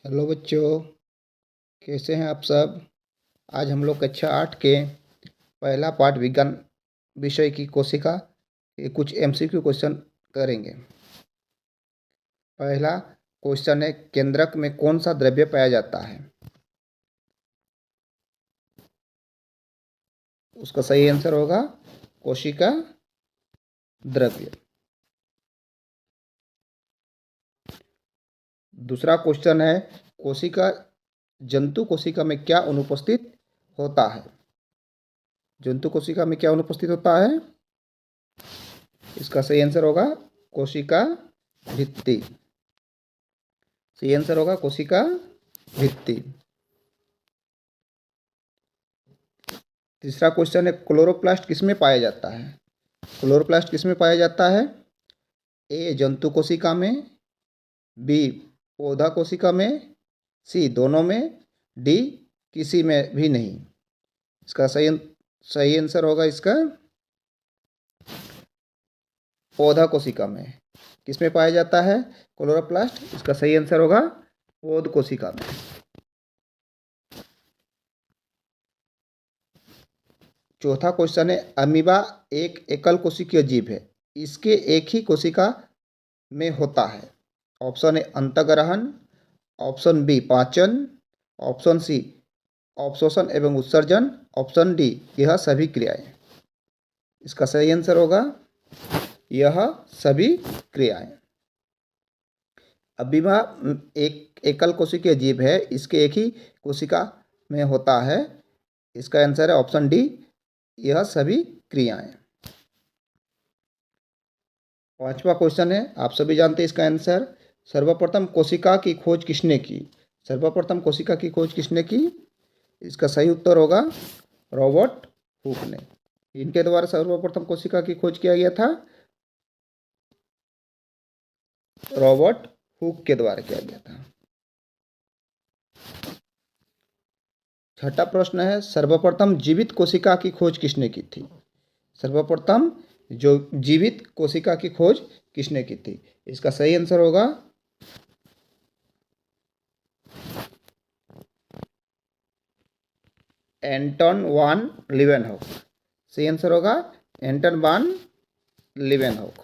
Hello बच्चों, कैसे हैं आप सब। आज हम लोग कक्षा 8 के पहला पाठ विज्ञान विषय की कोशिका के कुछ एमसीक्यू क्वेश्चन करेंगे। पहला क्वेश्चन है, केंद्रक में कौन सा द्रव्य पाया जाता है। उसका सही आंसर होगा कोशिका द्रव्य। दूसरा क्वेश्चन है, कोशिका जंतु कोशिका में क्या अनुपस्थित होता है। जंतु कोशिका में क्या अनुपस्थित होता है। इसका सही आंसर होगा कोशिका भित्ति। सही आंसर होगा कोशिका भित्ति। तीसरा क्वेश्चन है, क्लोरोप्लास्ट किसमें पाया जाता है। क्लोरोप्लास्ट किसमें पाया जाता है। ए जंतु कोशिका में, बी पौधा कोशिका में, सी दोनों में, डी किसी में भी नहीं। इसका सही आंसर होगा इसका पौधा कोशिका में। किसमें पाया जाता है क्लोरोप्लास्ट। इसका सही आंसर होगा पौध कोशिका में। चौथा क्वेश्चन है, अमीबा एक एकल कोशिकीय जीव है, इसके एक ही कोशिका में होता है। ऑप्शन ए अंतःग्रहण, ऑप्शन बी पाचन, ऑप्शन सी अवशोषण एवं उत्सर्जन, ऑप्शन डी यह सभी क्रियाएं। इसका सही आंसर होगा यह सभी क्रियाएं। अमीबा एक एकल कोशिकीय जीव है, इसके एक ही कोशिका में होता है। इसका आंसर है ऑप्शन डी यह सभी क्रियाएं। पांचवा क्वेश्चन है, आप सभी जानते हैं इसका आंसर। सर्वप्रथम कोशिका की खोज किसने की। सर्वप्रथम कोशिका की खोज किसने की। इसका सही उत्तर होगा रॉबर्ट हुक ने। इनके द्वारा सर्वप्रथम कोशिका की खोज किया गया था। रॉबर्ट हुक के द्वारा किया गया था। छठा प्रश्न है, सर्वप्रथम जीवित कोशिका की खोज किसने की थी। सर्वप्रथम जो जीवित कोशिका की खोज किसने की थी। इसका सही आंसर होगा एंटन वान लीवेनहॉक। सही आंसर होगा एंटन वान लीवेनहॉक।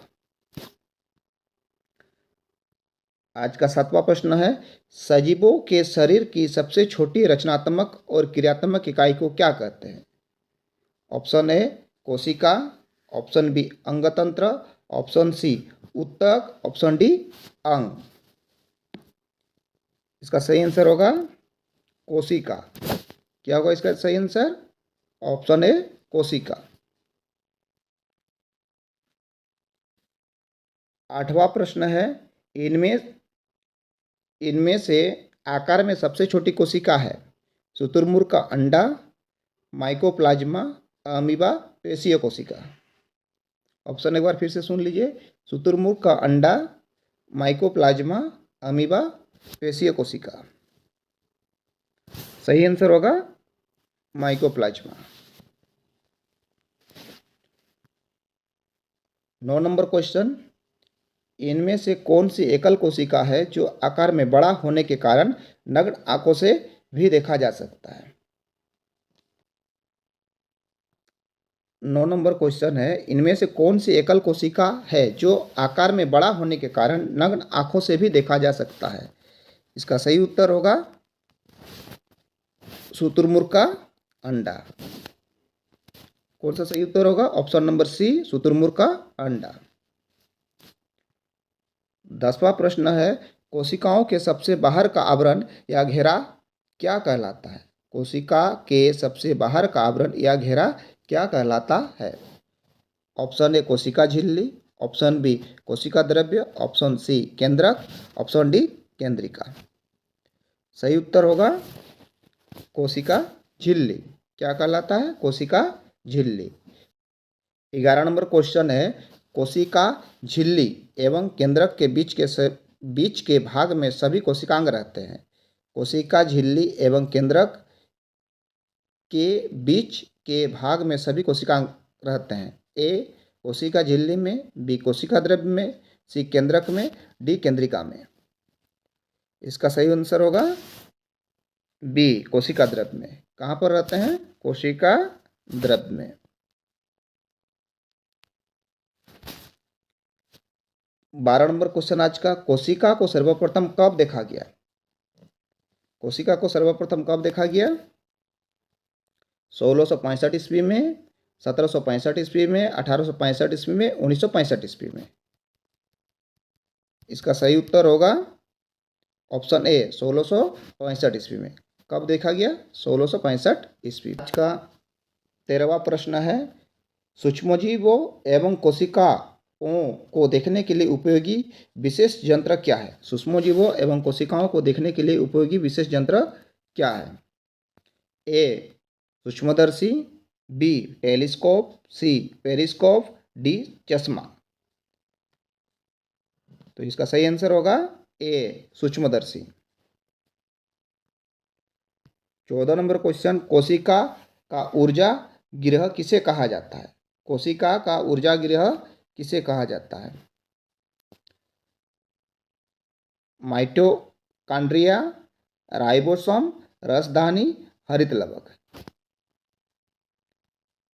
आज का सातवां प्रश्न है, सजीवों के शरीर की सबसे छोटी रचनात्मक और क्रियात्मक इकाई को क्या कहते हैं। ऑप्शन ए कोशिका, ऑप्शन बी अंगतंत्र, ऑप्शन सी ऊतक, ऑप्शन डी अंग। इसका सही आंसर होगा कोशिका। क्या होगा इसका सही आंसर। ऑप्शन ए कोशिका। आठवां प्रश्न है, इनमें से आकार में सबसे छोटी कोशिका है। शुतुरमुर्ग का अंडा, माइकोप्लाज्मा, अमीबा, पेशीय कोशिका। ऑप्शन एक बार फिर से सुन लीजिए। शुतुरमुर्ग का अंडा, माइकोप्लाज्मा, अमीबा, पेशीय कोशिका। सही आंसर होगा माइकोप्लाज्मा। 9 नंबर क्वेश्चन, इनमें से कौन सी एकल कोशिका है जो आकार में बड़ा होने के कारण नग्न आंखों से भी देखा जा सकता है। 9 नंबर क्वेश्चन है, इनमें से कौन सी एकल कोशिका है जो आकार में बड़ा होने के कारण नग्न आंखों से भी देखा जा सकता है। इसका सही उत्तर होगा शुतुरमुर्ग का अंडा। कौन सा सही उत्तर होगा। ऑप्शन नंबर सी शुतुरमुर्ग का अंडा। 10वां प्रश्न है, कोशिकाओं के सबसे बाहर का आवरण या घेरा क्या कहलाता है। कोशिका के सबसे बाहर का आवरण या घेरा क्या कहलाता है। ऑप्शन ए कोशिका झिल्ली, ऑप्शन बी कोशिका द्रव्य, ऑप्शन सी केंद्रक, ऑप्शन डी केंद्रिका। सही उत्तर होगा कोशिका झिल्ली। क्या कहलाता है कोशिका झिल्ली। 11 नंबर क्वेश्चन है, कोशिका झिल्ली एवं केंद्रक के बीच के भाग में सभी कोशिकांग रहते हैं। कोशिका झिल्ली एवं केंद्रक के बीच के भाग में सभी कोशिकांग रहते हैं। ए कोशिका झिल्ली में, बी कोशिका द्रव्य में, सी केंद्रक में, डी केंद्रिका में। इसका सही आंसर होगा बी, कोशिका द्रव्य में। कहाँ पर रहते हैं? कोशिका द्रव्य में। 12 नंबर क्वेश्चन आज का, कोशिका को सर्वप्रथम कब देखा गया? कोशिका को सर्वप्रथम कब देखा गया? 1665 ईस्वी में, 1765 ईस्वी में, 1865 ईस्वी में, 1965 ईस्वी में। इसका सही उत्तर होगा ऑप्शन ए, 1665 ईस्वी में। कब देखा गया? 1665 ईस्वी। आज का 13वां प्रश्न है, सूक्ष्मजीवों एवं कोशिकाओं को देखने के लिए उपयोगी विशेष यंत्र क्या है? सूक्ष्मजीवों एवं कोशिकाओं को देखने के लिए उपयोगी विशेष यंत्र क्या है? ए, सूक्ष्मदर्शी, बी, टेलीस्कोप, सी, पेरिस्कोप, डी, चश्मा। तो इसका सही आंसर होगा ए, सूक्ष्मदर्शी। 14 नंबर क्वेश्चन, कोशिका का ऊर्जा गृह किसे कहा जाता है? कोशिका का ऊर्जा गृह किसे कहा जाता है? माइटोकॉन्ड्रिया, राइबोसोम, रसधानी, हरित लवक।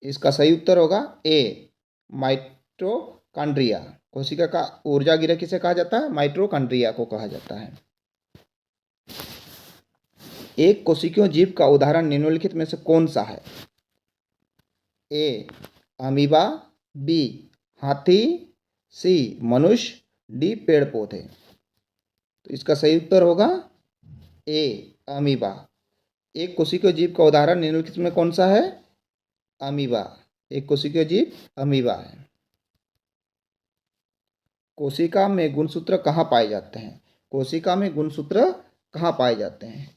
इसका सही उत्तर होगा ए, माइटोकॉन्ड्रिया। कोशिका का ऊर्जा गृह किसे कहा जाता है? माइटोकॉन्ड्रिया को कहा जाता है। एक कोशिकीय जीव का उदाहरण निम्नलिखित में से कौन सा है? ए, अमीबा, बी, हाथी, सी, मनुष्य, डी, पेड़ पौधे। तो इसका सही उत्तर होगा ए, अमीबा। एक कोशिकीय जीव का उदाहरण निम्नलिखित में कौन सा है? अमीबा। एक कोशिकीय जीव अमीबा है। कोशिका में गुणसूत्र कहाँ पाए जाते हैं? कोशिका में गुणसूत्र कहाँ पाए जाते हैं?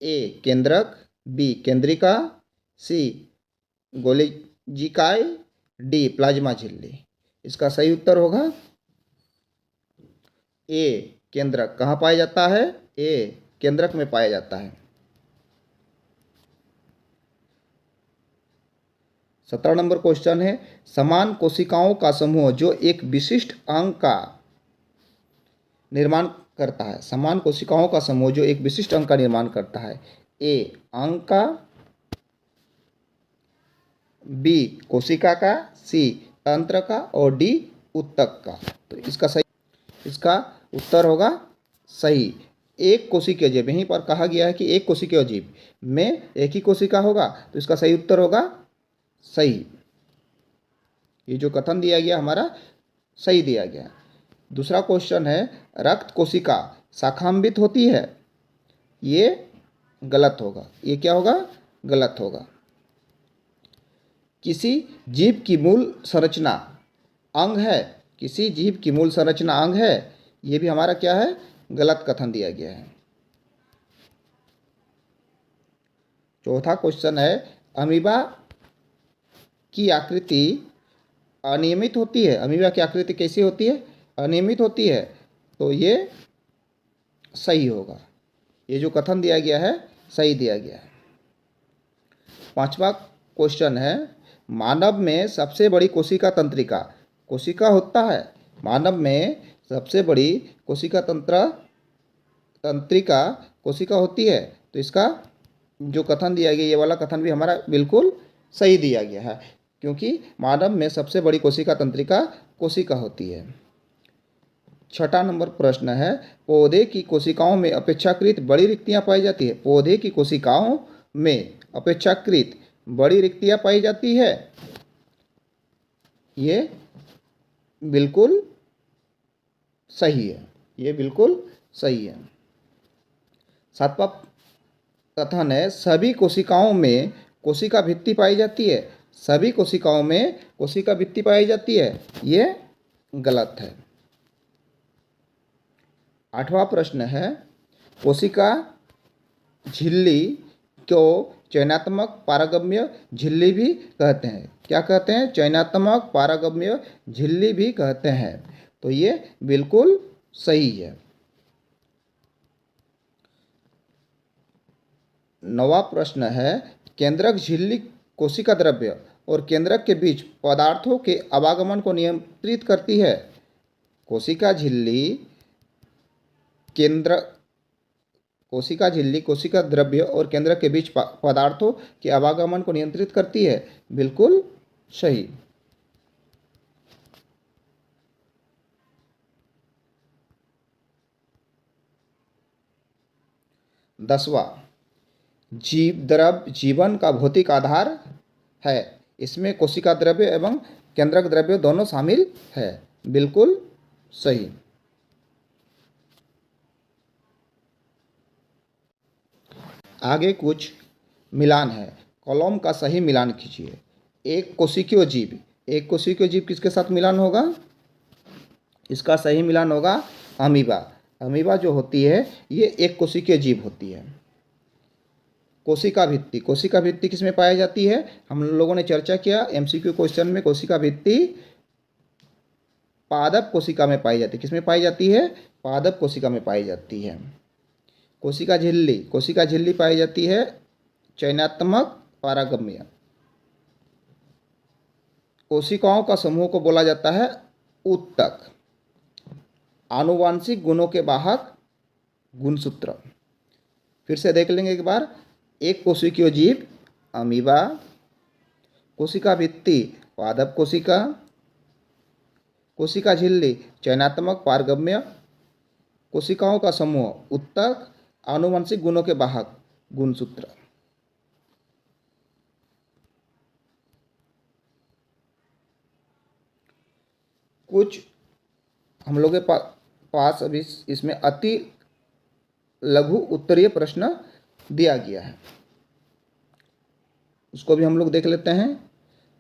ए, केंद्रक, बी, केंद्रिका, सी, गोलेजिकाय, डी, प्लाज्मा झिल्ली। इसका सही उत्तर होगा ए, केंद्रक। कहाँ पाया जाता है? ए, केंद्रक में पाया जाता है। 17 नंबर क्वेश्चन है, समान कोशिकाओं का समूह जो एक विशिष्ट अंग का निर्माण करता है। समान कोशिकाओं का समूह जो एक विशिष्ट अंग का निर्माण करता है। ए, अंग का, बी, कोशिका का, सी, तंत्र का, और डी, ऊतक का। तो इसका उत्तर होगा सही, एक कोशिकीय जीव। यहीं पर कहा गया है कि एक कोशिकीय जीव में एक ही कोशिका होगा, तो इसका सही उत्तर होगा सही। ये जो कथन दिया गया हमारा सही दिया गया। दूसरा क्वेश्चन है, रक्त कोशिका शाखांबित होती है। ये गलत होगा। ये क्या होगा? गलत होगा। किसी जीव की मूल संरचना अंग है। किसी जीव की मूल संरचना अंग है, ये भी हमारा क्या है? गलत कथन दिया गया है। चौथा क्वेश्चन है, अमीबा की आकृति अनियमित होती है। अमीबा की आकृति कैसी होती है? अनियमित होती है। तो ये सही होगा। ये जो कथन दिया गया है सही दिया गया है। पांचवा क्वेश्चन है, मानव में सबसे बड़ी कोशिका तंत्रिका कोशिका होता है। मानव में सबसे बड़ी कोशिका तंत्रिका कोशिका होती है। तो इसका जो कथन दिया गया, ये वाला कथन भी हमारा बिल्कुल सही दिया गया है, क्योंकि मानव में सबसे बड़ी कोशिका तंत्रिका कोशिका होती है। छठा नंबर प्रश्न है, पौधे की कोशिकाओं में अपेक्षाकृत बड़ी रिक्तियां पाई जाती है। पौधे की कोशिकाओं में अपेक्षाकृत बड़ी रिक्तियां पाई जाती है। ये बिल्कुल सही है। ये बिल्कुल सही है। सातवां कथन है, सभी कोशिकाओं में कोशिका भित्ति पाई जाती है। सभी कोशिकाओं में कोशिका भित्ति पाई जाती है। ये गलत है। आठवां प्रश्न है, कोशिका झिल्ली को चयनात्मक पारगम्य झिल्ली भी कहते हैं। क्या कहते हैं? चयनात्मक पारगम्य झिल्ली भी कहते हैं। तो ये बिल्कुल सही है। नौवां प्रश्न है, केंद्रक झिल्ली कोशिका द्रव्य और केंद्रक के बीच पदार्थों के आवागमन को नियंत्रित करती है। कोशिका झिल्ली केंद्र, कोशिका झिल्ली कोशिका द्रव्य और केंद्र के बीच पदार्थों के आवागमन को नियंत्रित करती है। बिल्कुल सही। दसवां, जीव द्रव जीवन का भौतिक आधार है। इसमें कोशिका द्रव्य एवं केंद्रक द्रव्य दोनों शामिल है। बिल्कुल सही। आगे कुछ मिलान है, कॉलम का सही मिलान कीजिए। एक कोशिकीय जीव किसके साथ मिलान होगा? इसका सही मिलान होगा अमीबा। अमीबा जो होती है ये एक कोशिकीय जीव होती है। कोशिका भित्ति किसमें पाई जाती है? हम लोगों ने चर्चा किया एमसीक्यू क्वेश्चन में, कोशिका भित्ति पादप कोशिका में पाई जाती है। किसमें पाई जाती है? पादप कोशिका में पाई जाती है। कोशिका झिल्ली पाई जाती है चयनात्मक पारगम्य। कोशिकाओं का समूह को बोला जाता है ऊतक। आनुवांशिक गुणों के वाहक गुणसूत्र। फिर से देख लेंगे एक बार। एक कोशिकीय जीव अमीबा, कोशिका भित्ति पादप कोशिका, कोशिका झिल्ली चयनात्मक पारगम्य, कोशिकाओं का समूह ऊतक, आनुवंशिक गुणों के वाहक गुणसूत्र। कुछ हम लोग के पास अभी इसमें अति लघु उत्तरीय प्रश्न दिया गया है, उसको भी हम लोग देख लेते हैं।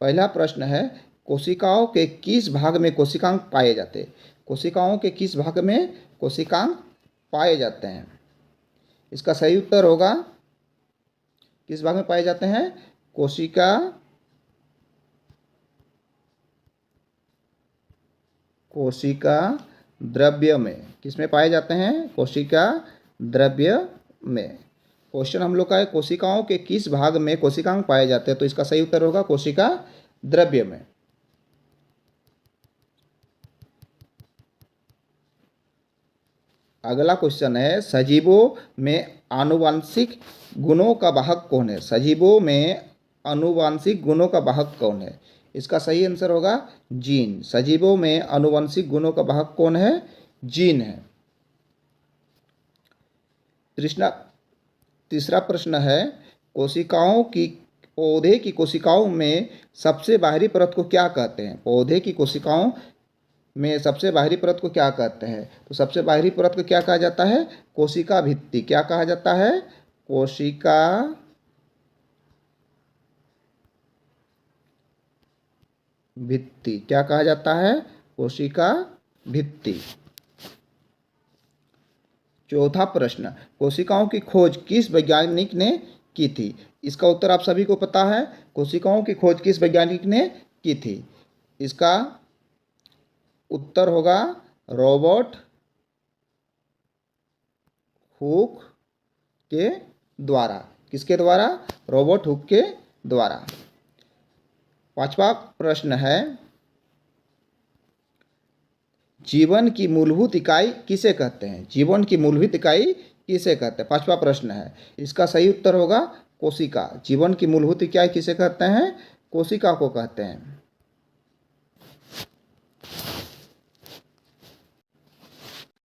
पहला प्रश्न है, कोशिकाओं के किस भाग में कोशिकांग पाए जाते हैं? कोशिकाओं के किस भाग में कोशिकांग पाए जाते हैं? इसका सही उत्तर होगा, किस भाग में पाए जाते हैं? कोशिका द्रव्य में। किस में पाए जाते हैं? कोशिका द्रव्य में। क्वेश्चन हम लोग का है कोशिकाओं के किस भाग में कोशिकांग पाए जाते हैं, तो इसका सही उत्तर होगा कोशिका द्रव्य में। अगला क्वेश्चन है, सजीवों में आनुवांशिक गुणों का वाहक कौन है? सजीवों में आनुवांशिक गुणों का वाहक कौन है? इसका सही आंसर होगा जीन। सजीवों में आनुवांशिक गुणों का वाहक कौन है? जीन है। तीसरा प्रश्न है, पौधे की कोशिकाओं में सबसे बाहरी परत को क्या कहते हैं? पौधे की कोशिकाओं में सबसे बाहरी परत को क्या कहते हैं? तो सबसे बाहरी परत को क्या कहा जाता है? कोशिका भित्ति। क्या कहा जाता है? कोशिका भित्ति। क्या कहा जाता है? कोशिका भित्ति। चौथा प्रश्न, कोशिकाओं की खोज किस वैज्ञानिक ने की थी? इसका उत्तर आप सभी को पता है। कोशिकाओं की खोज किस वैज्ञानिक ने की थी? इसका उत्तर होगा रॉबर्ट हुक के द्वारा। किसके द्वारा? रॉबर्ट हुक के द्वारा। पांचवा प्रश्न है, जीवन की मूलभूत इकाई किसे कहते हैं? जीवन की मूलभूत इकाई किसे कहते हैं? पांचवा प्रश्न है, इसका सही उत्तर होगा कोशिका। जीवन की मूलभूत इकाई किसे कहते हैं? कोशिका को कहते हैं।